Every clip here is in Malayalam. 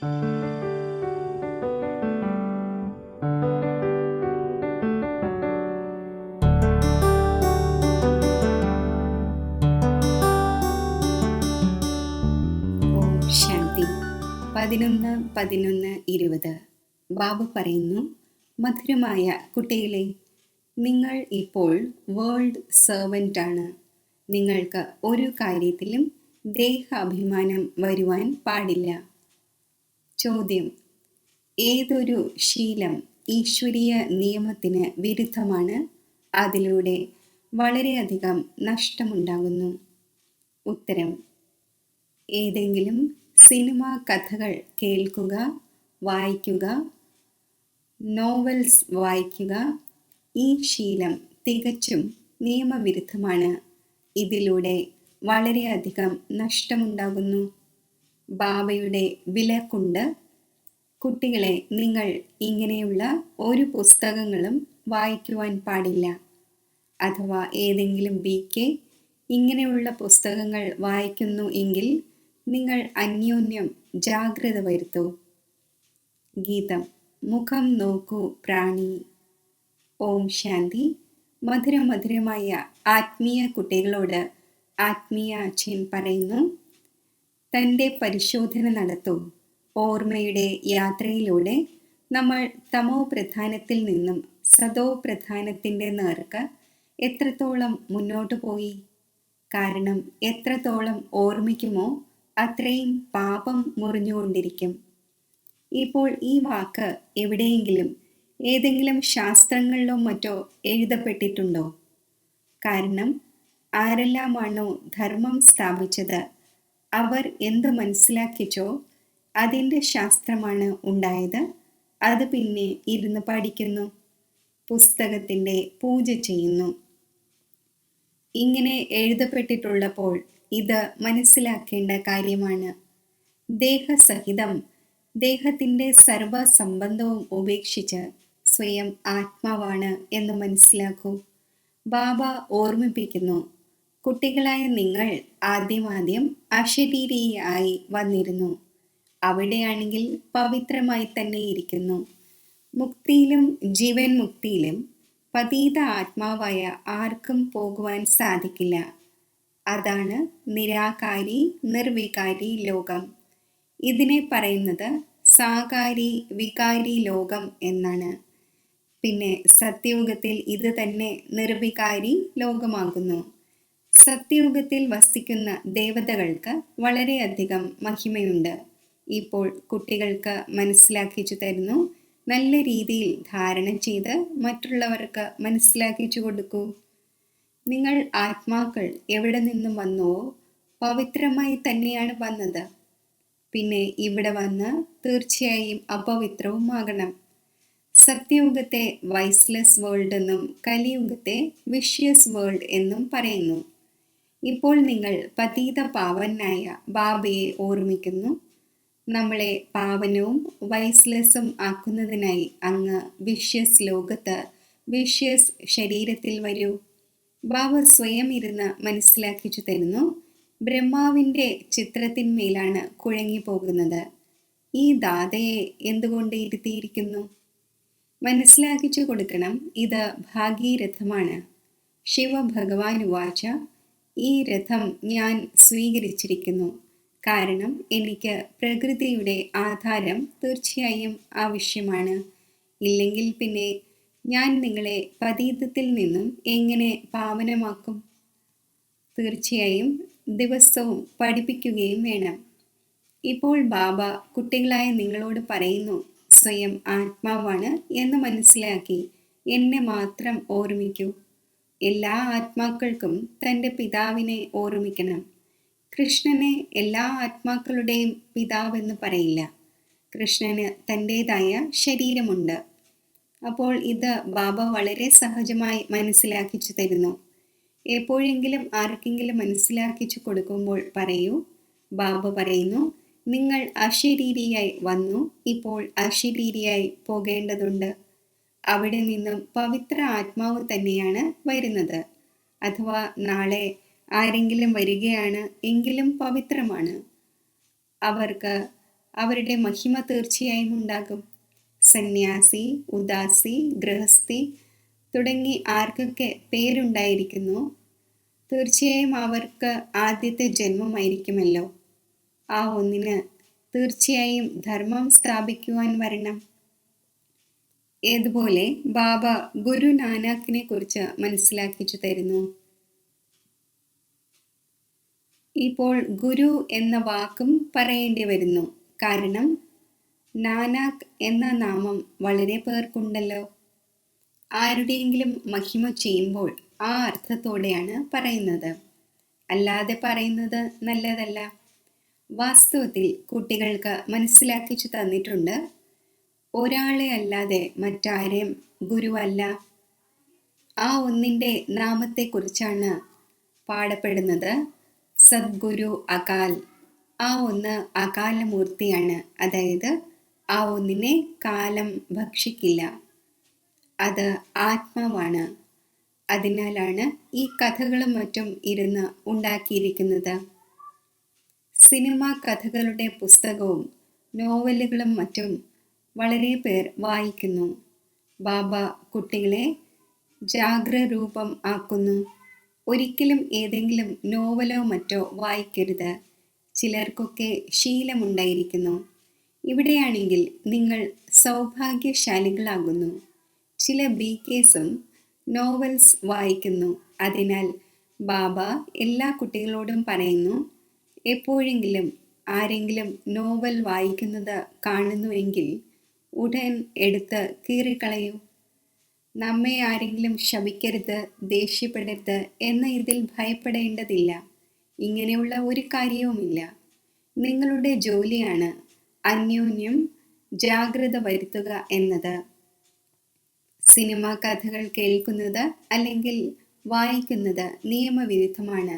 ഓം ശാന്തി. 11/11/20 ബാബ പറയുന്നു, മധുരമായ കുട്ടികളെ, നിങ്ങൾ ഇപ്പോൾ വേൾഡ് സെർവൻ്റ് ആണ്. നിങ്ങൾക്ക് ഒരു കാര്യത്തിലും ദേഹാഭിമാനം വരുവാൻ പാടില്ല. ചോദ്യം: ഏതൊരു ശീലം ഈശ്വരീയ നിയമത്തിന് വിരുദ്ധമാണ്? അതിലൂടെ വളരെയധികം നഷ്ടമുണ്ടാകുന്നു. ഉത്തരം: ഏതെങ്കിലും സിനിമാ കഥകൾ കേൾക്കുക, വായിക്കുക, നോവൽസ് വായിക്കുക. ഈ ശീലം തികച്ചും നിയമവിരുദ്ധമാണ്. ഇതിലൂടെ വളരെയധികം നഷ്ടമുണ്ടാകുന്നു. ബാബയുടെ വിലക്കുണ്ട്. കുട്ടികളെ, നിങ്ങൾ ഇങ്ങനെയുള്ള ഒരു പുസ്തകങ്ങളും വായിക്കുവാൻ പാടില്ല. അഥവാ ഏതെങ്കിലും BK ഇങ്ങനെയുള്ള പുസ്തകങ്ങൾ വായിക്കുന്നു എങ്കിൽ നിങ്ങൾ അന്യോന്യം ജാഗ്രത വരുത്തൂ. ഗീതം. മുഖം നോക്കൂ പ്രാണി. ഓം ശാന്തി. മധുരമധുരമായ ആത്മീയ കുട്ടികളോട് ആത്മീയ അച്ഛൻ പറയുന്നു, തൻ്റെ പരിശോധന നടത്തൂ. ഓർമ്മയുടെ യാത്രയിലൂടെ നമ്മൾ തമോ പ്രധാനത്തിൽ നിന്നും സതോ പ്രധാനത്തിൻ്റെ നേർക്ക് എത്രത്തോളം മുന്നോട്ട് പോയി. കാരണം എത്രത്തോളം ഓർമ്മിക്കുമോ അത്രയും പാപം മുറിഞ്ഞുകൊണ്ടിരിക്കും. ഇപ്പോൾ ഈ വാക്ക് എവിടെയെങ്കിലും ഏതെങ്കിലും ശാസ്ത്രങ്ങളിലോ മറ്റോ എഴുതപ്പെട്ടിട്ടുണ്ടോ? കാരണം ആരെല്ലാമാണോ ധർമ്മം സ്ഥാപിച്ചത്, അവർ എന്ത് മനസ്സിലാക്കിച്ചോ അതിൻ്റെ ശാസ്ത്രമാണ് ഉണ്ടായത്. അത് പിന്നെ ഇരുന്ന് പഠിക്കുന്നു, പുസ്തകത്തിൻ്റെ പൂജ ചെയ്യുന്നു. ഇങ്ങനെ എഴുതപ്പെട്ടിട്ടുള്ളപ്പോൾ ഇത് മനസ്സിലാക്കേണ്ട കാര്യമാണ്. ദേഹസഹിതം ദേഹത്തിൻ്റെ സർവസംബന്ധവും ഉപേക്ഷിച്ച് സ്വയം ആത്മാവാണ് എന്ന് മനസ്സിലാക്കൂ. ബാബ ഓർമ്മിപ്പിക്കുന്നു, കുട്ടികളായ നിങ്ങൾ ആദ്യം അശരീരിയായി വന്നിരുന്നു. അവിടെയാണെങ്കിൽ പവിത്രമായി തന്നെ ഇരിക്കുന്നു. മുക്തിയിലും ജീവൻ മുക്തിയിലും പതീത ആത്മാവായ ആർക്കും പോകുവാൻ സാധിക്കില്ല. അതാണ് നിരാകാരി നിർവികാരി ലോകം. ഇതിനെ പറയുന്നത് സാകാരി വികാരി ലോകം എന്നാണ്. പിന്നെ സത്യയുഗത്തിൽ ഇത് തന്നെ നിർവികാരി ലോകമാകുന്നു. സത്യയുഗത്തിൽ വസിക്കുന്ന ദേവതകൾക്ക് വളരെയധികം മഹിമയുണ്ട്. ഇപ്പോൾ കുട്ടികൾക്ക് മനസ്സിലാക്കിച്ചു തരുന്നു. നല്ല രീതിയിൽ ധാരണ ചെയ്ത് മറ്റുള്ളവർക്ക് മനസ്സിലാക്കിച്ചു കൊടുക്കൂ. നിങ്ങൾ ആത്മാക്കൾ എവിടെ നിന്നും വന്നുവോ പവിത്രമായി തന്നെയാണ് വന്നത്. പിന്നെ ഇവിടെ വന്ന് തീർച്ചയായും അപവിത്രവുമാകണം. സത്യയുഗത്തെ വൈസ്ലെസ് വേൾഡ് എന്നും കലിയുഗത്തെ വിഷ്യസ് വേൾഡ് എന്നും പറയുന്നു. ഇപ്പോൾ നിങ്ങൾ പതീത പാവനായ ബാബയെ ഓർമ്മിക്കുന്നു. നമ്മളെ പാവനവും വൈസ്ലെസ്സും ആക്കുന്നതിനായി അങ്ങ് വിഷ്യസ് ലോകത്ത് വിഷ്യസ് ശരീരത്തിൽ വരൂ. ബാബ സ്വയം ഇരുന്ന് മനസ്സിലാക്കിച്ചു തരുന്നു, ബ്രഹ്മാവിൻ്റെ ചിത്രത്തിന്മേലാണ് കുഴങ്ങിപ്പോകുന്നത്. ഈ ദാതയെ എന്തുകൊണ്ട് ഇരുത്തിയിരിക്കുന്നു? മനസ്സിലാക്കിച്ചു കൊടുക്കണം, ഇത് ഭാഗീരഥമാണ്. ശിവഭഗവാൻ ഉവാച, ഈ രഥം ഞാൻ സ്വീകരിച്ചിരിക്കുന്നു. കാരണം എനിക്ക് പ്രകൃതിയുടെ ആധാരം തീർച്ചയായും ആവശ്യമാണ്. ഇല്ലെങ്കിൽ പിന്നെ ഞാൻ നിങ്ങളെ പതീതത്തിൽ നിന്നും എങ്ങനെ പാവനമാക്കും? തീർച്ചയായും ദിവസവും പഠിപ്പിക്കുകയും വേണം. ഇപ്പോൾ ബാബ കുട്ടികളായ നിങ്ങളോട് പറയുന്നു, സ്വയം ആത്മാവാണ് എന്ന് മനസ്സിലാക്കി എന്നെ മാത്രം ഓർമ്മിക്കൂ. എല്ലാ ആത്മാക്കൾക്കും തൻ്റെ പിതാവിനെ ഓർമ്മിക്കണം. കൃഷ്ണനെ എല്ലാ ആത്മാക്കളുടെയും പിതാവെന്ന് പറയില്ല. കൃഷ്ണന് തൻ്റേതായ ശരീരമുണ്ട്. അപ്പോൾ ഇത് ബാബ വളരെ സഹജമായി മനസ്സിലാക്കിച്ചു തരുന്നു. എപ്പോഴെങ്കിലും ആർക്കെങ്കിലും മനസ്സിലാക്കിച്ചു കൊടുക്കുമ്പോൾ പറയൂ, ബാബ പറയുന്നു, നിങ്ങൾ അശരീരിയായി വന്നു, ഇപ്പോൾ അശരീരിയായി പോകേണ്ടതുണ്ട്. അവിടെ നിന്നും പവിത്ര ആത്മാവ് തന്നെയാണ് വരുന്നത്. അഥവാ നാളെ ആരെങ്കിലും വരികയാണ് എങ്കിലും പവിത്രമാണ്. അവർക്ക് അവരുടെ മഹിമ തീർച്ചയായും ഉണ്ടാകും. സന്യാസി, ഉദാസി, ഗൃഹസ്ഥി തുടങ്ങി ആർക്കൊക്കെ പേരുണ്ടായിരിക്കുന്നു, തീർച്ചയായും അവർക്ക് ആദ്യത്തെ ജന്മമായിരിക്കുമല്ലോ. ആ ഒന്നിന് തീർച്ചയായും ധർമ്മം സ്ഥാപിക്കുവാൻ വരണം. ഏതുപോലെ ബാബ ഗുരു നാനാക്കിനെ കുറിച്ച് മനസ്സിലാക്കിച്ചു തരുന്നു. ഇപ്പോൾ ഗുരു എന്ന വാക്കും പറയേണ്ടി വരുന്നു. കാരണം നാനാക്ക് എന്ന നാമം വളരെ പേർക്കുണ്ടല്ലോ. ആരുടെയെങ്കിലും മഹിമ ചെയ്യുമ്പോൾ ആ അർത്ഥത്തോടെയാണ് പറയുന്നത്, അല്ലാതെ പറയുന്നത് നല്ലതല്ല. വാസ്തവത്തിൽ കുട്ടികൾക്ക് മനസ്സിലാക്കിച്ചു തന്നിട്ടുണ്ട്, ഒരാളെ അല്ലാതെ മറ്റാരെയും ഗുരുവല്ല. ആ ഒന്നിൻ്റെ നാമത്തെക്കുറിച്ചാണ് പാടപ്പെടുന്നത്. സദ്ഗുരു അകാൽ. ആ ഒന്ന് അകാലമൂർത്തിയാണ്, അതായത് ആ ഒന്നിനെ കാലം ഭക്ഷിക്കില്ല. അത് ആത്മാവാണ്. അതിനാലാണ് ഈ കഥകളും മറ്റും ഇരുന്ന് ഉണ്ടാക്കിയിരിക്കുന്നത്. സിനിമ കഥകളുടെ പുസ്തകവും നോവലുകളും മറ്റും വളരെ പേർ വായിക്കുന്നു. ബാബ കുട്ടികളെ ജാഗ്രരൂപം ആക്കുന്നു. ഒരിക്കലും ഏതെങ്കിലും നോവലോ മറ്റോ വായിക്കരുത്. ചിലർക്കൊക്കെ ശീലമുണ്ടായിരിക്കുന്നു. ഇവിടെയാണെങ്കിൽ നിങ്ങൾ സൗഭാഗ്യശാലികളാകുന്നു. ചില BKസും നോവൽസ് വായിക്കുന്നു. അതിനാൽ ബാബ എല്ലാ കുട്ടികളോടും പറയുന്നു, എപ്പോഴെങ്കിലും ആരെങ്കിലും നോവൽ വായിക്കുന്നത് കാണുന്നുവെങ്കിൽ ഉടൻ എടുത്ത് കീറിക്കളയൂ. നമ്മെ ആരെങ്കിലും ശപിക്കരുത്, ദേഷ്യപ്പെടരുത് എന്ന് ഇതിൽ ഭയപ്പെടേണ്ടതില്ല. ഇങ്ങനെയുള്ള ഒരു കാര്യവുമില്ല. നിങ്ങളുടെ ജോലിയാണ് അന്യോന്യം ജാഗ്രത വരുത്തുക എന്നത്. സിനിമ കഥകൾ കേൾക്കുന്നത് അല്ലെങ്കിൽ വായിക്കുന്നത് നിയമവിരുദ്ധമാണ്.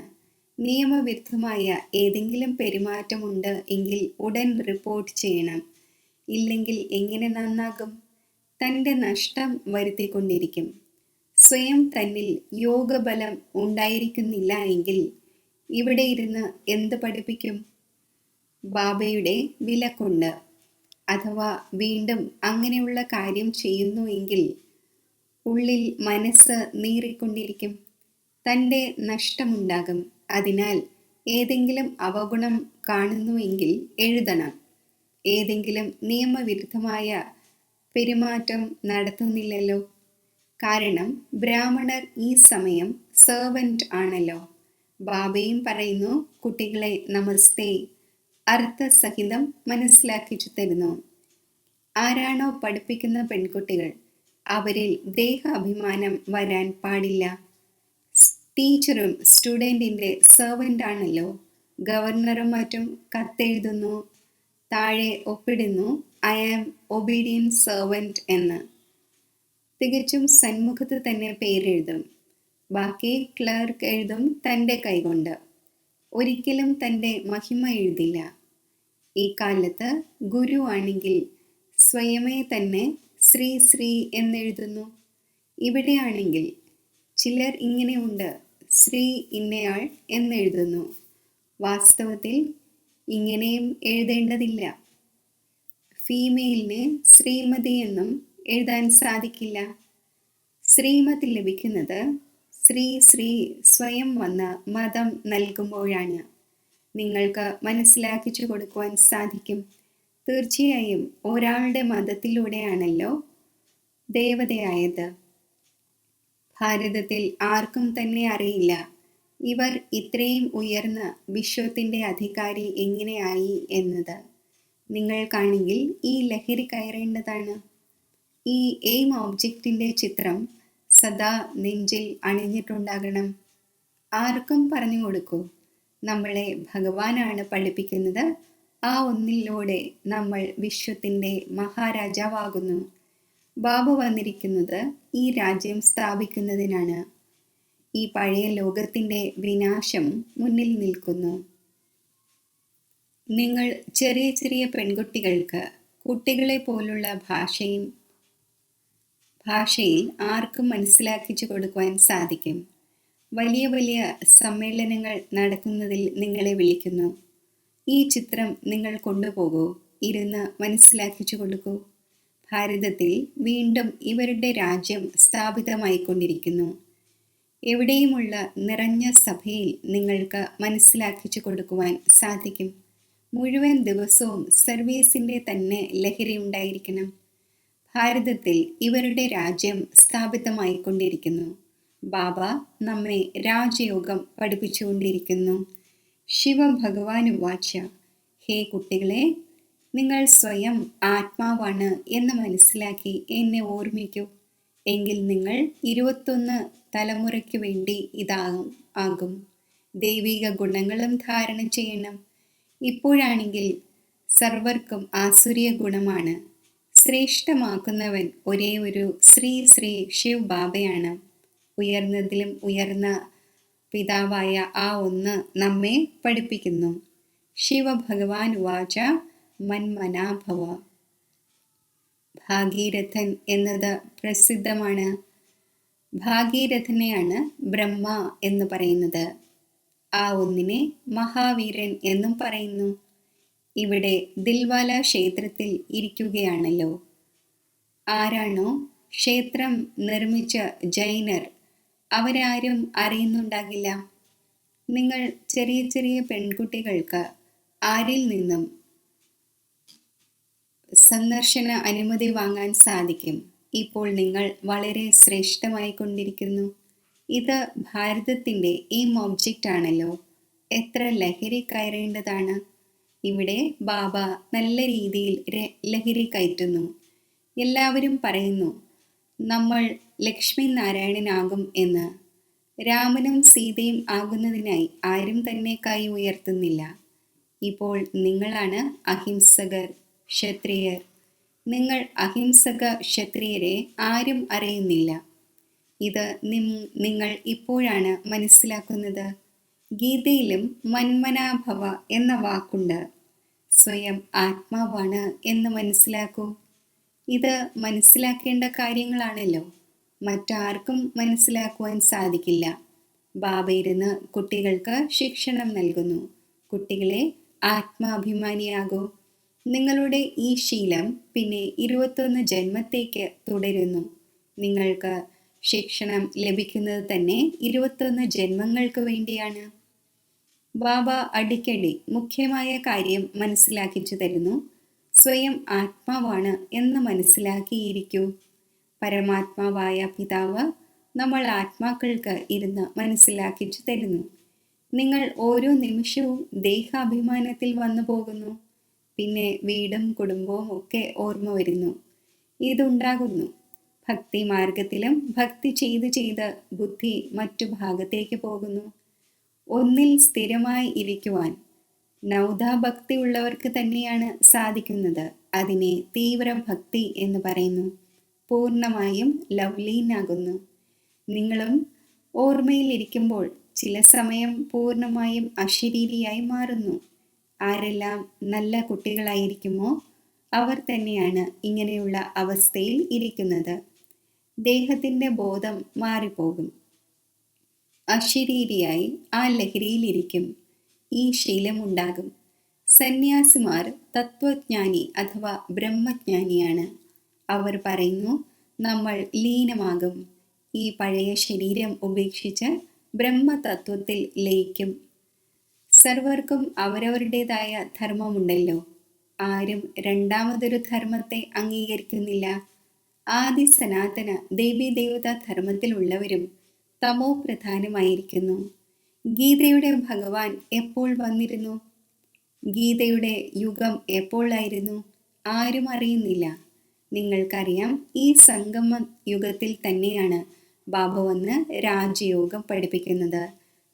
നിയമവിരുദ്ധമായ ഏതെങ്കിലും പെരുമാറ്റമുണ്ട് എങ്കിൽ ഉടൻ റിപ്പോർട്ട് ചെയ്യണം. ഇല്ലെങ്കിൽ എങ്ങനെ നന്നാകും? തൻ്റെ നഷ്ടം വരുത്തിക്കൊണ്ടിരിക്കും. സ്വയം തന്നിൽ യോഗബലം ഉണ്ടായിരിക്കുന്നില്ല എങ്കിൽ ഇവിടെ ഇരുന്ന് എന്ത് പഠിപ്പിക്കും? ബാബയുടെ വിലക്കുണ്ട്. അഥവാ വീണ്ടും അങ്ങനെയുള്ള കാര്യം ചെയ്യുന്നു എങ്കിൽ ഉള്ളിൽ മനസ്സ് നീറിക്കൊണ്ടിരിക്കും. തൻ്റെ നഷ്ടമുണ്ടാകും. അതിനാൽ ഏതെങ്കിലും അവഗുണം കാണുന്നുവെങ്കിൽ എഴുതണം. ഏതെങ്കിലും നിയമവിരുദ്ധമായ പെരുമാറ്റം നടത്തുന്നില്ലല്ലോ. കാരണം ബ്രാഹ്മണർ ഈ സമയം സെർവൻ്റ് ആണല്ലോ. ബാബയും പറയുന്നു, കുട്ടികളെ നമസ്തേ, അർത്ഥസഹിതം മനസ്സിലാക്കിച്ചു തരുന്നു. ആരാണോ പഠിപ്പിക്കുന്ന പെൺകുട്ടികൾ, അവരിൽ ദേഹ അഭിമാനം വരാൻ പാടില്ല. ടീച്ചറും സ്റ്റുഡൻറ്റിൻ്റെ സെർവൻ്റ് ആണല്ലോ. ഗവർണറും മറ്റും കത്തെഴുതുന്നു, താഴെ ഒപ്പിടുന്നു, ഐ ആം ഒബീഡിയൻറ്റ് സെർവൻ്റ് എന്ന്. തികച്ചും സന്മുഖത്ത് തന്നെ പേരെഴുതും. ബാക്കി ക്ലർക്ക് എഴുതും തൻ്റെ കൈകൊണ്ട്. ഒരിക്കലും തൻ്റെ മഹിമ എഴുതില്ല. ഈ കാലത്ത് ഗുരു ആണെങ്കിൽ സ്വയമേ തന്നെ ശ്രീ ശ്രീ എന്നെഴുതുന്നു. ഇവിടെയാണെങ്കിൽ ചിലർ ഇങ്ങനെയുണ്ട്, ശ്രീ ഇന്നയാൾ എന്നെഴുതുന്നു. വാസ്തവത്തിൽ ഇങ്ങനെയും എഴുതേണ്ടതില്ല. ഫീമെയിലിന് ശ്രീമതി എന്നും എഴുതാൻ സാധിക്കില്ല. ശ്രീമതി ലഭിക്കുന്നത് ശ്രീ ശ്രീ സ്വയം വന്ന് മതം നൽകുമ്പോഴാണ്. നിങ്ങൾക്ക് മനസ്സിലാക്കിച്ചു കൊടുക്കുവാൻ സാധിക്കും. തീർച്ചയായും ഒരാളുടെ മതത്തിലൂടെയാണല്ലോ ദേവതയായത്. ഭാരതത്തിൽ ആർക്കും തന്നെ അറിയില്ല ഇവർ ഇത്രയും ഉയർന്ന വിശ്വത്തിൻ്റെ അധികാരി എങ്ങനെയായി എന്നത്. നിങ്ങൾക്കാണെങ്കിൽ ഈ ലഹരി കയറേണ്ടതാണ്. ഈ എയിം ഓബ്ജക്റ്റിൻ്റെ ചിത്രം സദാ നെഞ്ചിൽ അണിഞ്ഞിട്ടുണ്ടാകണം. ആർക്കും പറഞ്ഞു കൊടുക്കൂ, നമ്മളെ ഭഗവാനാണ് പഠിപ്പിക്കുന്നത്. ആ ഒന്നിലൂടെ നമ്മൾ വിശ്വത്തിൻ്റെ മഹാരാജാവാകുന്നു. ബാബ വന്നിരിക്കുന്നത് ഈ രാജ്യം സ്ഥാപിക്കുന്നതിനാണ്. ഈ പഴയ ലോകത്തിൻ്റെ വിനാശം മുന്നിൽ നിൽക്കുന്നു. നിങ്ങൾ ചെറിയ ചെറിയ പെൺകുട്ടികൾക്ക് കുട്ടികളെ പോലുള്ള ഭാഷയിൽ ആർക്കും മനസ്സിലാക്കിച്ചു കൊടുക്കുവാൻ സാധിക്കും. വലിയ വലിയ സമ്മേളനങ്ങൾ നടക്കുന്നതിൽ നിങ്ങളെ വിളിക്കുന്നു. ഈ ചിത്രം നിങ്ങൾ കൊണ്ടുപോകൂ. ഇരുന്ന് മനസ്സിലാക്കിച്ചു കൊടുക്കൂ. ഭാരതത്തിൽ വീണ്ടും ഇവരുടെ രാജ്യം സ്ഥാപിതമായിക്കൊണ്ടിരിക്കുന്നു. എവിടെയുമുള്ള നിറഞ്ഞ സഭയിൽ നിങ്ങൾക്ക് മനസ്സിലാക്കിച്ചു കൊടുക്കുവാൻ സാധിക്കും. മുഴുവൻ ദിവസവും സർവീസിൻ്റെ തന്നെ ലഹരി ഉണ്ടായിരിക്കണം. ഭാരതത്തിൽ ഇവരുടെ രാജ്യം സ്ഥാപിതമായിക്കൊണ്ടിരിക്കുന്നു. ബാബ നമ്മെ രാജയോഗം പഠിപ്പിച്ചുകൊണ്ടിരിക്കുന്നു. ശിവഭഗവാൻ വാച്ച: ഹേ കുട്ടികളെ, നിങ്ങൾ സ്വയം ആത്മാവാണ് എന്ന് മനസ്സിലാക്കി എന്നെ ഓർമ്മിക്കൂ. എങ്കിൽ നിങ്ങൾ 21 തലമുറയ്ക്ക് വേണ്ടി ആകും. ദൈവിക ഗുണങ്ങളും ധാരണ ചെയ്യണം. ഇപ്പോഴാണെങ്കിൽ സർവർക്കും ആസുരീയ ഗുണമാണ്. ശ്രേഷ്ഠമാക്കുന്നവൻ ഒരേ ഒരു ശ്രീ ശ്രീ ശിവ് ബാബയാണ്. ഉയർന്നതിലും ഉയർന്ന പിതാവായ ആ ഒന്ന് നമ്മെ പഠിപ്പിക്കുന്നു. ശിവഭഗവാൻ വാച: മന്മനാഭവ. ഭാഗീരഥൻ എന്നത് പ്രസിദ്ധമാണ്. ഭാഗീരഥനെയാണ് ബ്രഹ്മ എന്ന് പറയുന്നത്. ആ ഒന്നിനെ മഹാവീരൻ എന്നും പറയുന്നു. ഇവിടെ ദിൽവാല ക്ഷേത്രത്തിൽ ഇരിക്കുകയാണല്ലോ. ആരാണോ ക്ഷേത്രം നിർമ്മിച്ച ജൈനർ, അവരാരും അറിയുന്നുണ്ടാകില്ല. നിങ്ങൾ ചെറിയ ചെറിയ പെൺകുട്ടികൾക്ക് ആരിൽ നിന്നും സന്ദർശന അനുമതി വാങ്ങാൻ സാധിക്കും. ഇപ്പോൾ നിങ്ങൾ വളരെ ശ്രേഷ്ഠമായി കൊണ്ടിരിക്കുന്നു. ഇത് ഭാരതത്തിൻ്റെ ഒബ്ജക്റ്റ് ആണല്ലോ. എത്ര ലഹരി കയറേണ്ടതാണ്. ഇവിടെ ബാബ നല്ല രീതിയിൽ ലഹരി കയറ്റുന്നു. എല്ലാവരും പറയുന്നു നമ്മൾ ലക്ഷ്മി നാരായണനാകും എന്ന്. രാമനും സീതയും ആകുന്നതിനായി ആരും തന്നെ കൈ ഉയർത്തുന്നില്ല. ഇപ്പോൾ നിങ്ങളാണ് അഹിംസകർ, ക്ഷത്രിയർ. നിങ്ങൾ അഹിംസക ക്ഷത്രിയരെ ആരും അറിയുന്നില്ല. ഇത് നിങ്ങൾ ഇപ്പോഴാണ് മനസ്സിലാക്കുന്നത്. ഗീതയിലും മന്മനാഭവ എന്ന വാക്കുണ്ട്. സ്വയം ആത്മാവാണ് എന്ന് മനസ്സിലാക്കൂ. ഇത് മനസ്സിലാക്കേണ്ട കാര്യങ്ങളാണല്ലോ. മറ്റാർക്കും മനസ്സിലാക്കുവാൻ സാധിക്കില്ല. ബാബ ഇരുന്ന് കുട്ടികൾക്ക് ശിക്ഷണം നൽകുന്നു. കുട്ടികളെ, ആത്മാഭിമാനിയാകൂ. നിങ്ങളുടെ ഈ ശീലം പിന്നെ 21 ജന്മത്തേക്ക് തുടരുന്നു. നിങ്ങൾക്ക് ശിക്ഷണം ലഭിക്കുന്നത് തന്നെ 21 ജന്മങ്ങൾക്ക് വേണ്ടിയാണ്. ബാബ അടിക്കടി മുഖ്യമായ കാര്യം മനസ്സിലാക്കിച്ചു തരുന്നു. സ്വയം ആത്മാവാണ് എന്ന് മനസ്സിലാക്കിയിരിക്കൂ. പരമാത്മാവായ പിതാവ് നമ്മൾ ആത്മാക്കൾക്ക് ഇരുന്ന് മനസ്സിലാക്കിച്ചു തരുന്നു. നിങ്ങൾ ഓരോ നിമിഷവും ദേഹാഭിമാനത്തിൽ വന്നു പോകുന്നു. പിന്നെ വീടും കുടുംബവും ഒക്കെ ഓർമ്മ വരുന്നു. ഇതുണ്ടാകുന്നു. ഭക്തി മാർഗത്തിലും ഭക്തി ചെയ്ത് ബുദ്ധി മറ്റു ഭാഗത്തേക്ക് പോകുന്നു. ഒന്നിൽ സ്ഥിരമായി ഇരിക്കുവാൻ നൗദാഭക്തി ഉള്ളവർക്ക് തന്നെയാണ് സാധിക്കുന്നത്. അതിനെ തീവ്ര ഭക്തി എന്ന് പറയുന്നു. പൂർണ്ണമായും ലവ്ലീനാകുന്നു. നിങ്ങളും ഓർമ്മയിലിരിക്കുമ്പോൾ ചില സമയം പൂർണ്ണമായും അശരീരിയായി മാറുന്നു. ആരെല്ലാം നല്ല കുട്ടികളായിരിക്കുമോ അവർ തന്നെയാണ് ഇങ്ങനെയുള്ള അവസ്ഥയിൽ ഇരിക്കുന്നത്. ദേഹത്തിൻ്റെ ബോധം മാറിപ്പോകും. അശരീരിയായി ആ ലഹരിയിലിരിക്കും. ഈ ശീലമുണ്ടാകും. സന്യാസിമാർ തത്വജ്ഞാനി അഥവാ ബ്രഹ്മജ്ഞാനിയാണ്. അവർ പറയുന്നു നമ്മൾ ലീനമാകും. ഈ പഴയ ശരീരം ഉപേക്ഷിച്ച് ബ്രഹ്മതത്വത്തിൽ ലയിക്കും. സർവർക്കും അവരവരുടേതായ ധർമ്മമുണ്ടല്ലോ. ആരും രണ്ടാമതൊരു ധർമ്മത്തെ അംഗീകരിക്കുന്നില്ല. ആദി സനാതന ദേവീദേവതാ ധർമ്മത്തിലുള്ളവരും തമോ പ്രധാനമായിരിക്കുന്നു. ഗീതയുടെ ഭഗവാൻ എപ്പോൾ വന്നിരുന്നു? ഗീതയുടെ യുഗം എപ്പോഴായിരുന്നു? ആരും അറിയുന്നില്ല. നിങ്ങൾക്കറിയാം, ഈ സംഗമ യുഗത്തിൽ തന്നെയാണ് ബാബ വന്ന് രാജയോഗം പഠിപ്പിക്കുന്നത്.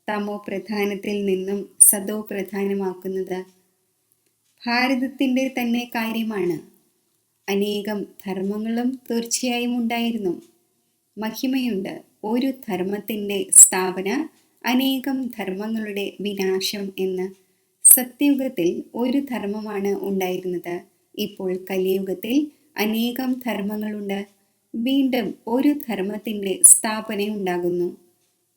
തമോ പ്രധാനത്തിൽ നിന്നും സദോ പ്രധാനമാക്കുന്നത് ഭാരതത്തിൻ്റെ തന്നെ കാര്യമാണ്. അനേകം ധർമ്മങ്ങളും തീർച്ചയായും ഉണ്ടായിരുന്നു. മഹിമയുണ്ട്. ഒരു ധർമ്മത്തിൻ്റെ സ്ഥാപന, അനേകം ധർമ്മങ്ങളുടെ വിനാശം എന്ന്. സത്യയുഗത്തിൽ ഒരു ധർമ്മമാണ് ഉണ്ടായിരുന്നത്. ഇപ്പോൾ കലിയുഗത്തിൽ അനേകം ധർമ്മങ്ങളുണ്ട്. വീണ്ടും ഒരു ധർമ്മത്തിൻ്റെ സ്ഥാപനയുണ്ടാകുന്നു.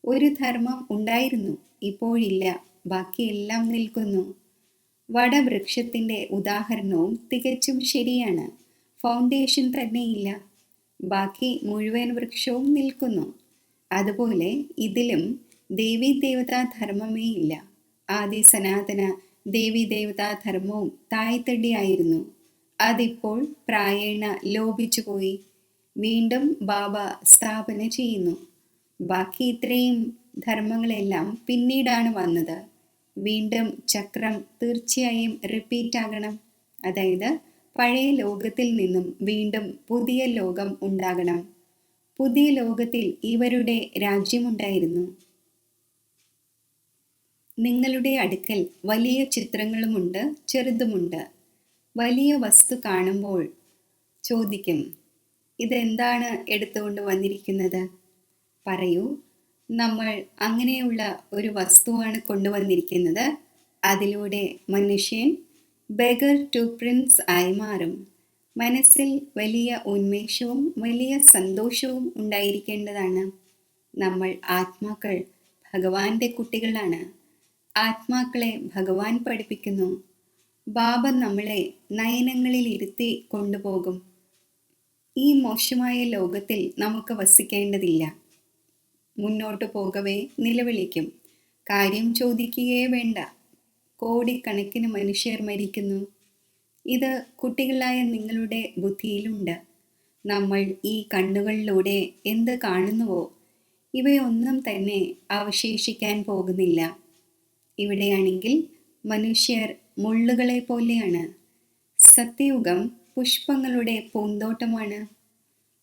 ഒരു ധർമ്മം ഉണ്ടായിരുന്നു, ഇപ്പോഴില്ല. ബാക്കിയെല്ലാം നിൽക്കുന്നു. വടവൃക്ഷത്തിൻ്റെ ഉദാഹരണവും തികച്ചും ശരിയാണ്. ഫൗണ്ടേഷൻ തന്നെയില്ല, ബാക്കി മുഴുവൻ വൃക്ഷവും നിൽക്കുന്നു. അതുപോലെ ഇതിലും ദേവീദേവതാ ധർമ്മമേ ഇല്ല. ആദി സനാതന ദേവീദേവതാ ധർമ്മവും തായ്തടിയായിരുന്നു. അതിപ്പോൾ പ്രായേണ ലോപിച്ചുപോയി. വീണ്ടും ബാബ സ്ഥാപന ചെയ്യുന്നു. ബാക്കി ഇത്രയും ധർമ്മങ്ങളെല്ലാം പിന്നീടാണ് വന്നത്. വീണ്ടും ചക്രം തീർച്ചയായും റിപ്പീറ്റ് ആകണം. അതായത് പഴയ ലോകത്തിൽ നിന്നും വീണ്ടും പുതിയ ലോകം ഉണ്ടാകണം. പുതിയ ലോകത്തിൽ ഇവരുടെ രാജ്യമുണ്ടായിരുന്നു. നിങ്ങളുടെ അടുക്കൽ വലിയ ചിത്രങ്ങളുമുണ്ട്, ചെറുതുമുണ്ട്. വലിയ വസ്തു കാണുമ്പോൾ ചോദിക്കും, ഇതെന്താണ് എടുത്തുകൊണ്ട് വന്നിരിക്കുന്നത്? പറയൂ, നമ്മൾ അങ്ങനെയുള്ള ഒരു വസ്തുവാണ് കൊണ്ടുവന്നിരിക്കുന്നത്. അതിലൂടെ മനുഷ്യൻ ബെഗർ ടു പ്രിൻസ് ആയി മാറും. മനസ്സിൽ വലിയ ഉന്മേഷവും വലിയ സന്തോഷവും ഉണ്ടായിരിക്കേണ്ടതാണ്. നമ്മൾ ആത്മാക്കൾ ഭഗവാന്റെ കുട്ടികളാണ്. ആത്മാക്കളെ ഭഗവാൻ പഠിപ്പിക്കുന്നു. ബാബ നമ്മളെ നയനങ്ങളിൽ ഇരുത്തി കൊണ്ടുപോകും. ഈ മോശമായ ലോകത്തിൽ നമുക്ക് വസിക്കേണ്ടതില്ല. മുന്നോട്ട് പോകവേ നിലവിളിക്കും. കാര്യം ചോദിക്കുകയേ വേണ്ട. കോടിക്കണക്കിന് മനുഷ്യർ മരിക്കുന്നു. ഇത് കുട്ടികളായ നിങ്ങളുടെ ബുദ്ധിയിലുണ്ട്. നമ്മൾ ഈ കണ്ണുകളിലൂടെ എന്ത് കാണുന്നുവോ ഇവയൊന്നും തന്നെ അവശേഷിക്കാൻ പോകുന്നില്ല. ഇവിടെയാണെങ്കിൽ മനുഷ്യർ മുള്ളുകളെ പോലെയാണ്. സത്യയുഗം പുഷ്പങ്ങളുടെ പൂന്തോട്ടമാണ്.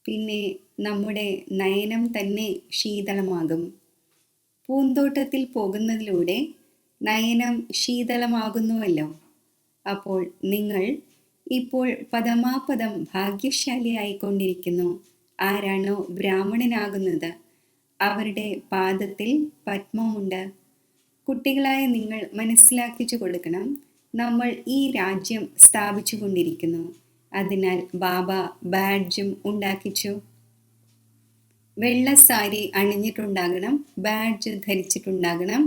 പിന്നെ നമ്മുടെ നയനം തന്നെ ശീതളമാകും. പൂന്തോട്ടത്തിൽ പോകുന്നതിലൂടെ നയനം ശീതളമാകുന്നുവല്ലോ. അപ്പോൾ നിങ്ങൾ ഇപ്പോൾ പദമാപദം ഭാഗ്യശാലിയായിക്കൊണ്ടിരിക്കുന്നു. ആരാണോ ബ്രാഹ്മണനാകുന്നത് അവരുടെ പാദത്തിൽ പത്മമുണ്ട്. കുട്ടികളായ നിങ്ങൾ മനസ്സിലാക്കിച്ചു കൊടുക്കണം, നമ്മൾ ഈ രാജ്യം സ്ഥാപിച്ചു കൊണ്ടിരിക്കുന്നു. അതിനാൽ ബാബ ബാഡ്ജും ഉണ്ടാക്കിച്ചു. വെള്ള സാരി അണിഞ്ഞിട്ടുണ്ടാകണം, ബാഡ്ജ് ധരിച്ചിട്ടുണ്ടാകണം.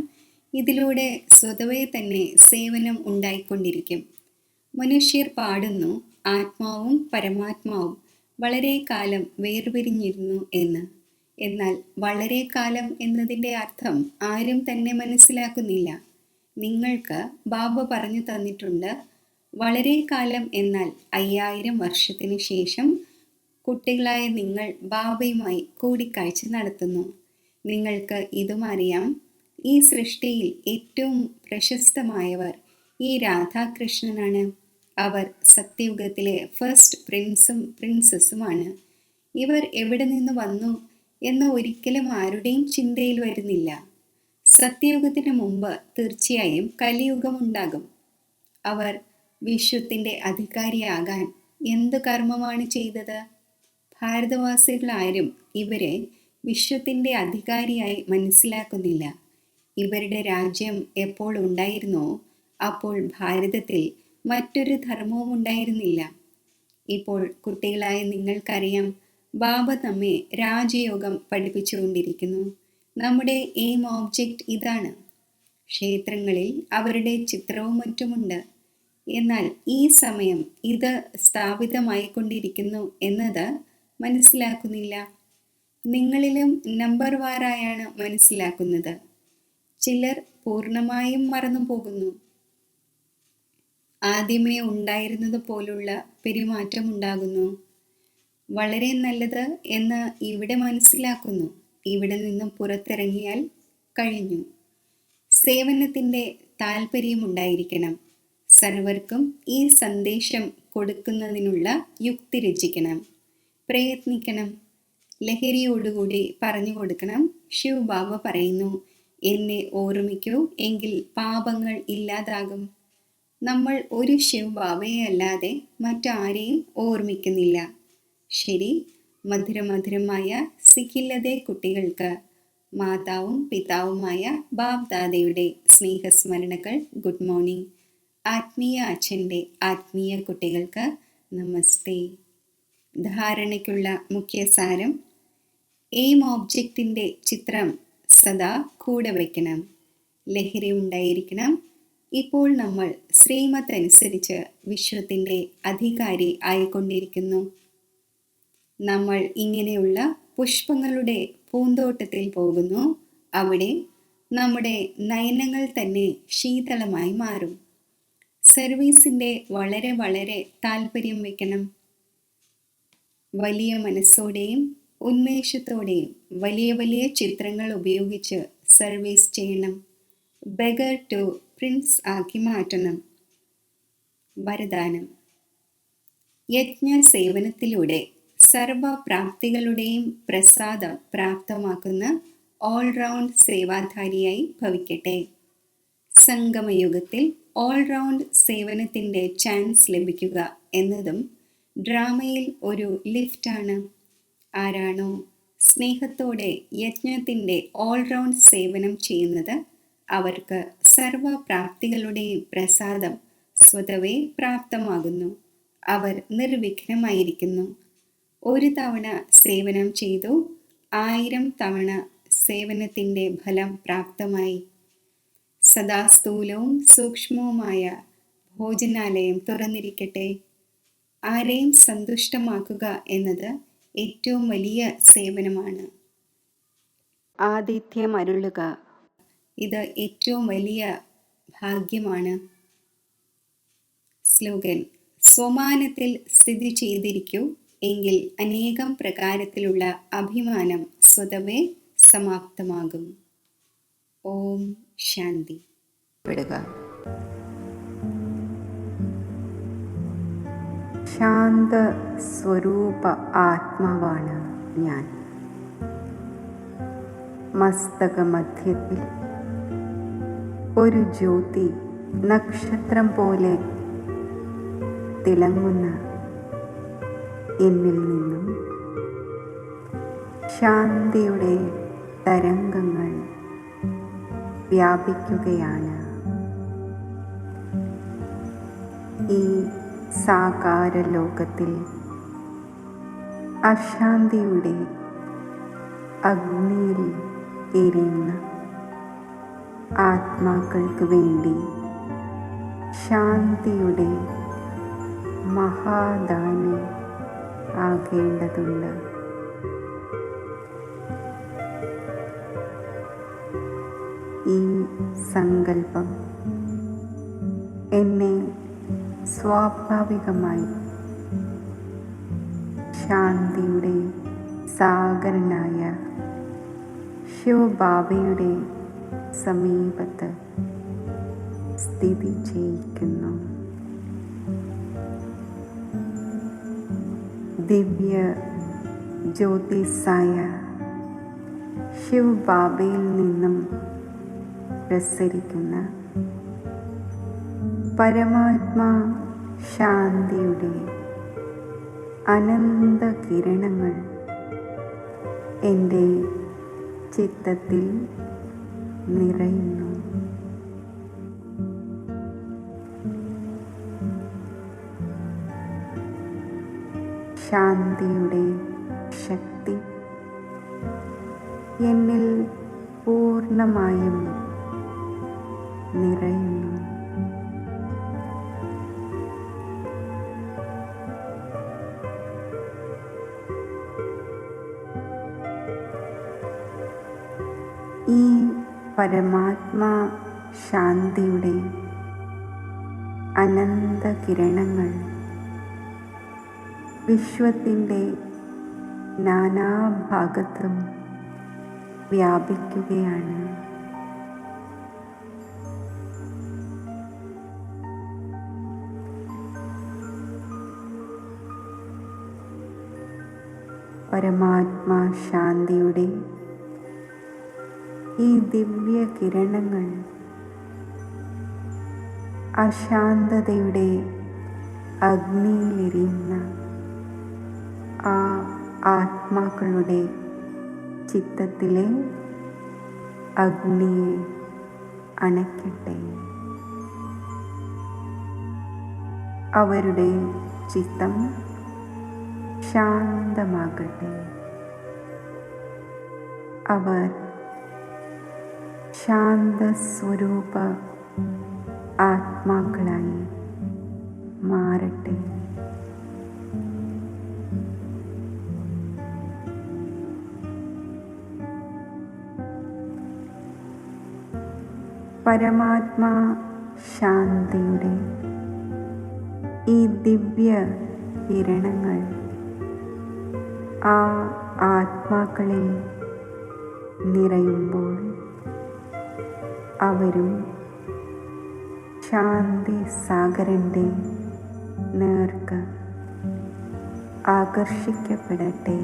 ഇതിലൂടെ സ്വതവേ തന്നെ സേവനം ഉണ്ടായിക്കൊണ്ടിരിക്കും. മനുഷ്യർ പാടുന്നു, ആത്മാവും പരമാത്മാവും വളരെ കാലം വേർപിരിഞ്ഞിരുന്നു എന്ന്. എന്നാൽ വളരെ കാലം എന്നതിൻ്റെ അർത്ഥം ആരും തന്നെ മനസ്സിലാക്കുന്നില്ല. നിങ്ങൾക്ക് ബാബ പറഞ്ഞു തന്നിട്ടുണ്ട്, വളരെ കാലം എന്നാൽ 5000 വർഷത്തിന് ശേഷം കുട്ടികളായ നിങ്ങൾ ബാബയുമായി കൂടിക്കാഴ്ച നടത്തുന്നു. നിങ്ങൾക്ക് ഇതും അറിയാം, ഈ സൃഷ്ടിയിൽ ഏറ്റവും പ്രശസ്തമായവർ ഈ രാധാകൃഷ്ണനാണ്. അവർ സത്യയുഗത്തിലെ ഫസ്റ്റ് പ്രിൻസും പ്രിൻസസുമാണ്. ഇവർ എവിടെ നിന്ന് വന്നു എന്ന് ഒരിക്കലും ആരുടെയും ചിന്തയിൽ വരുന്നില്ല. സത്യയുഗത്തിന് മുമ്പ് തീർച്ചയായും കലിയുഗമുണ്ടാകും. അവർ വിശ്വത്തിൻ്റെ അധികാരിയാകാൻ എന്ത് കർമ്മമാണ് ചെയ്തത്? ഭാരതവാസികളാരും ഇവരെ വിശ്വത്തിൻ്റെ അധികാരിയായി മനസ്സിലാക്കുന്നില്ല. ഇവരുടെ രാജ്യം എപ്പോൾ ഉണ്ടായിരുന്നോ അപ്പോൾ ഭാരതത്തിൽ മറ്റൊരു ധർമ്മവും ഉണ്ടായിരുന്നില്ല. ഇപ്പോൾ കുട്ടികളായ നിങ്ങൾക്കറിയാം, ബാബ നമ്മെ രാജയോഗം പഠിപ്പിച്ചുകൊണ്ടിരിക്കുന്നു. നമ്മുടെ എയിം ഓബ്ജക്റ്റ് ഇതാണ്. ക്ഷേത്രങ്ങളിൽ അവരുടെ ചിത്രവും മറ്റുമുണ്ട്. എന്നാൽ ഈ സമയം ഇത് സ്ഥാപിതമായിക്കൊണ്ടിരിക്കുന്നു എന്നത് മനസ്സിലാക്കുന്നില്ല. നിങ്ങളിലും നമ്പർ വാറായാണ് മനസ്സിലാക്കുന്നത്. ചിലർ പൂർണ്ണമായും മറന്നു പോകുന്നു. ആദ്യമേ ഉണ്ടായിരുന്നത് പോലുള്ള പെരുമാറ്റമുണ്ടാകുന്നു. വളരെ നല്ലത് എന്ന് ഇവിടെ മനസ്സിലാക്കുന്നു. ഇവിടെ നിന്നും പുറത്തിറങ്ങിയാൽ കഴിഞ്ഞു. സേവനത്തിൻ്റെ താല്പര്യമുണ്ടായിരിക്കണം. സർവർക്കും ഈ സന്ദേശം കൊടുക്കുന്നതിനുള്ള യുക്തി രചിക്കണം. പ്രയത്നിക്കണം. ലഹരിയോടുകൂടി പറഞ്ഞു കൊടുക്കണം. ശിവ് ബാബ പറയുന്നു, എന്നെ ഓർമ്മിക്കൂ, എങ്കിൽ പാപങ്ങൾ ഇല്ലാതാകും. നമ്മൾ ഒരു ശിവ് ബാബയെ അല്ലാതെ മറ്റാരെയും ഓർമ്മിക്കുന്നില്ല. ശരി, മധുരമധുരമായ സിഖില്ലതെ കുട്ടികൾക്ക് മാതാവും പിതാവുമായ ബാബ് ദാദയുടെ സ്നേഹസ്മരണകൾ. Good morning. ആത്മീയ അച്ഛൻ്റെ ആത്മീയ കുട്ടികൾക്ക് നമസ്തേ. ധാരണയ്ക്കുള്ള മുഖ്യ സാരം: എയിം ഓബ്ജക്റ്റിൻ്റെ ചിത്രം സദാ കൂടെ വയ്ക്കണം. ലഹരി ഉണ്ടായിരിക്കണം. ഇപ്പോൾ നമ്മൾ ശ്രീമത്തനുസരിച്ച് വിശ്വത്തിൻ്റെ അധികാരി ആയിക്കൊണ്ടിരിക്കുന്നു. നമ്മൾ ഇങ്ങനെയുള്ള പുഷ്പങ്ങളുടെ പൂന്തോട്ടത്തിൽ പോകുന്നു. അവിടെ നമ്മുടെ നയനങ്ങൾ തന്നെ ശീതളമായി മാറും. സർവീസിൻ്റെ വളരെ വളരെ താല്പര്യം വയ്ക്കണം. വലിയ മനസ്സോടെയും ഉന്മേഷത്തോടെയും വലിയ വലിയ ചിത്രങ്ങൾ ഉപയോഗിച്ച് സർവീസ് ചെയ്യണം. ബെഗർ ടു പ്രിൻസ് ആക്കി മാറ്റണം. വരദാനം: യജ്ഞ സേവനത്തിലൂടെ സർവപ്രാപ്തികളുടെയും പ്രസാദം പ്രാപ്തമാക്കുന്ന ഓൾറൗണ്ട് സേവാധാരിയായി ഭവിക്കട്ടെ. സംഗമയുഗത്തിൽ ഓൾറൗണ്ട് സേവനത്തിൻ്റെ ചാൻസ് ലഭിക്കുക എന്നതും ഡ്രാമയിൽ ഒരു ലിഫ്റ്റാണ്. ആരാണോ സ്നേഹത്തോടെ യജ്ഞത്തിൻ്റെ ഓൾറൗണ്ട് സേവനം ചെയ്യുന്നത് അവർക്ക് സർവപ്രാപ്തികളുടെയും പ്രസാദം സ്വതവേ പ്രാപ്തമാകുന്നു. അവർ നിർവിഘ്നമായിരിക്കുന്നു. ഒരു തവണ സേവനം ചെയ്തു 1000 തവണ സേവനത്തിൻ്റെ ഫലം പ്രാപ്തമായി. സദാ സ്ഥൂലവും സൂക്ഷ്മവുമായ ഭോജനാലയം തുറന്നിരിക്കട്ടെ. ആരെയും സന്തുഷ്ടമാക്കുക എന്നത് ഏറ്റവും വലിയ സേവനമാണ്. ആതിഥ്യം അരുളുക, ഇത് ഏറ്റവും വലിയ ഭാഗ്യമാണ്. സ്ലോഗൻ: സ്വമാനത്തിൽ സ്ഥിതി ചെയ്തിരിക്കൂ, എങ്കിൽ അനേകം പ്രകാരത്തിലുള്ള അഭിമാനം സ്വതവേ സമാപ്തമാകും. ഓം ശാന്തി. ശാന്ത സ്വരൂപ ആത്മാവാണ് ഞാൻ. മസ്തകമധ്യത്തിൽ ഒരു ജ്യോതി നക്ഷത്രം പോലെ തിളങ്ങുന്ന എന്നിൽ നിന്നും ശാന്തിയുടെ തരംഗങ്ങൾ വ്യാപിക്കുകയാണ്. ഈ സാകാര ലോകത്തിൽ അശാന്തിയുടെ അഗ്നിയിൽ എരിയുന്ന ആത്മാക്കൾക്ക് വേണ്ടി ശാന്തിയുടെ മഹാദാനി ആകേണ്ടതുണ്ട്. ഈ സങ്കല്പം എന്നെ സ്വാഭാവികമായി ശാന്തിയുടെ സാഗരനായ ശിവബാബയുടെ സമീപത്ത് സ്ഥിതി ചെയ്യിക്കുന്നു. ദിവ്യ ജ്യോതിസായ ശിവബാബയിൽ നിന്നും പ്രസരിക്കുന്ന പരമാത്മാ ശാന്തിയുടെ അനന്ത കിരണങ്ങൾ എൻ്റെ ചിത്തത്തിൽ നിറയുന്നു. ശാന്തിയുടെ ശക്തി എന്നിൽ പൂർണ്ണമായും നിറയുന്നു. ഈ പരമാത്മാ ശാന്തിയുടെ അനന്ത കിരണങ്ങൾ വിശ്വത്തിൻ്റെ നാനാഭാഗത്തും വ്യാപിക്കുകയാണ്. പരമാത്മാ ശാന്തിയുടെ ഈ ദിവ്യ കിരണങ്ങൾ അശാന്തതയുടെ അഗ്നിയിലെരിയുന്ന ആ ആത്മാക്കളുടെ ചിത്തത്തിലെ അഗ്നിയെ അണയ്ക്കട്ടെ. അവരുടെ ചിത്തം ശാന്തമാകട്ടെ. അവർ ശാന്തസ്വരൂപ ആത്മാക്കളായി മാറട്ടെ. പരമാത്മാ ശാന്തിയുടെ ഈ ദിവ്യ കിരണങ്ങൾ ആ ആത്മാക്കളിൽ നിറയുമ്പോൾ അവരും ശാന്തി സാഗരൻ്റെ നേർക്ക് ആകർഷിക്കപ്പെടട്ടെ.